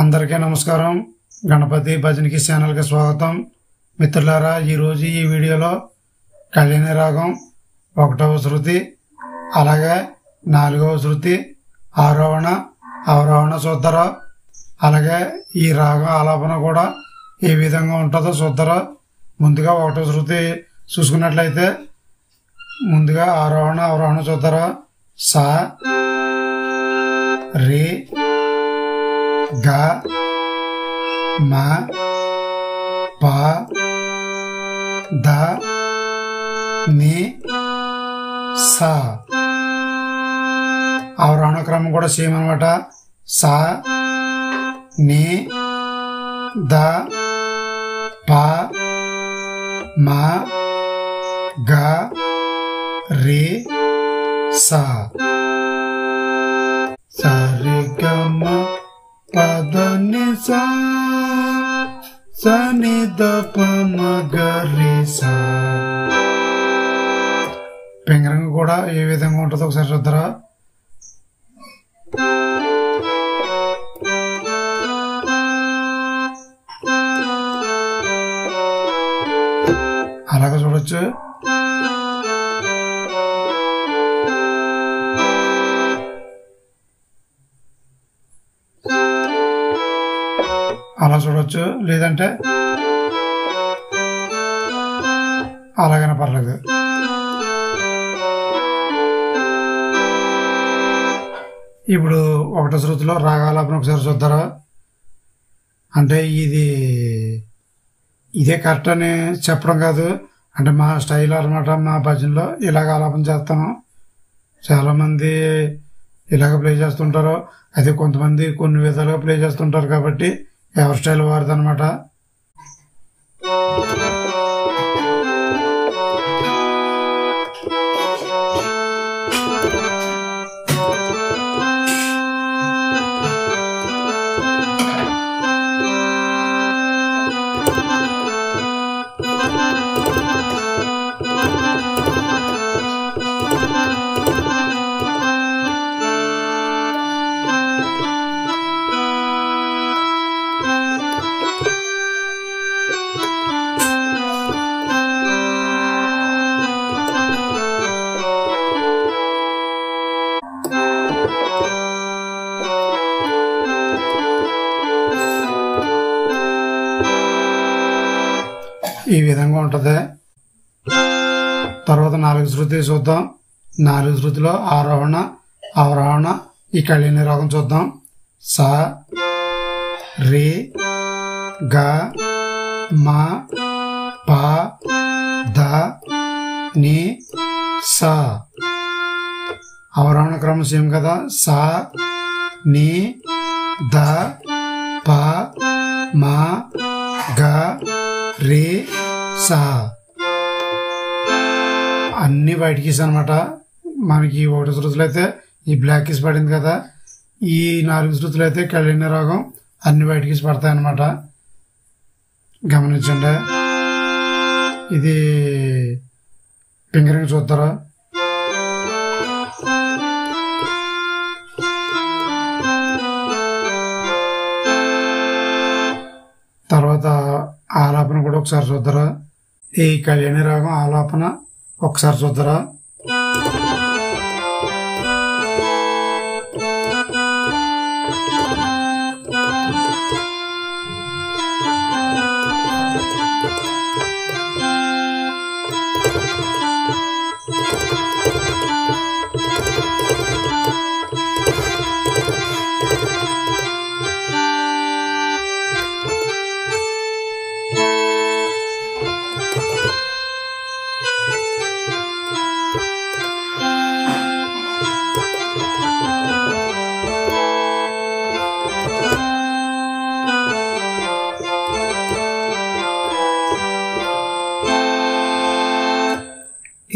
అందరికీ నమస్కారం. గణపతి భజనకి ఛానల్ కి స్వాగతం. మిత్రులారా, ఈ రోజు ఈ వీడియోలో కళ్యాణి రాగం 1వ శృతి, అలాగే 4వ శృతి, ఆరోహణ అవరోహణ చూద్దరా. అలాగే ఈ రాగం ఆలాపన కూడా ఏ విధంగా ఉంటుందో చూద్దరా. ముందుగా 1వ శృతి చూసుకున్నట్లయితే ముందుగా ఆరోహణ అవరోహణ చూద్దరా. సా, రే, గా, మా, పా, దా, ని, సా. అవరోహణ క్రమం కూడా సేమ్ అనమాట. సా, ని, దా, పా, మా, గా, రే, సా. సరి గమ పద ని సా, సని ద ప మ గ రి సా. పింగరంగం కూడా ఏ విధంగా ఉంటుందో ఒకసారి చూద్దరా. అలాగే చూడొచ్చు. అలా చూడొచ్చు, లేదంటే అలాగైనా పర్లేదు. ఇప్పుడు 1వ శృతిలో రాగాలాపన ఒకసారి చూద్దారా. అంటే ఇదే కరెక్ట్ అని చెప్పడం కాదు, అంటే మా స్టైల్ అనమాట. మా భజనలో ఇలాగ ఆలాపన చేస్తాను. చాలామంది ఇలాగ ప్లే చేస్తుంటారు, అదే కొంతమంది కొన్ని విధాలుగా ప్లే చేస్తుంటారు. కాబట్టి ఎవరి స్టైల్ వారిదనమాట. ఈ విధంగా ఉంటది. తర్వాత 4వ శృతి చూద్దాం. 4వ శృతిలో ఆరోహణ అవరోహణ ఈ కళ్యాణి రాగం చూద్దాం. సా, రే, గా, మా, పా, దా, ని, సా. అవరోహణ క్రమం సేమ్ కదా. సా, ని, ద, ప, మా, గ, రే, సా. అన్ని వైట్ కీస్ అనమాట. మనకి 1వ శృతులు అయితే ఈ బ్లాక్ కీస్ పడింది కదా. ఈ 4వ శృతులు అయితే కళ్యాణి రాగం అన్ని వైట్ కీస్ పడతాయి అనమాట. గమనించండి. ఇది ఫింగరింగ్ చూస్తారా. తర్వాత ఆలాపన కూడా ఒకసారి చూద్దరా. ఈ కళ్యాణి రాగం ఆలాపన ఒకసారి చూద్దరా.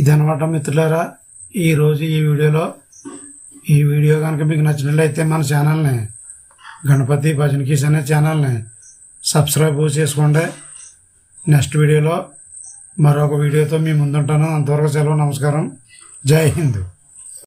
ఇదనమాట మిత్రులారా, ఈరోజు ఈ వీడియో కనుక మీకు నచ్చినట్లయితే మన ఛానల్ని గణపతి భజన కీస్ అనే ఛానల్ని సబ్స్క్రైబ్ చేసుకోండి. నెక్స్ట్ వీడియోలో మరొక వీడియోతో మీ ముందుంటాను. అంతవరకు సెలవు. నమస్కారం. జై హింద్.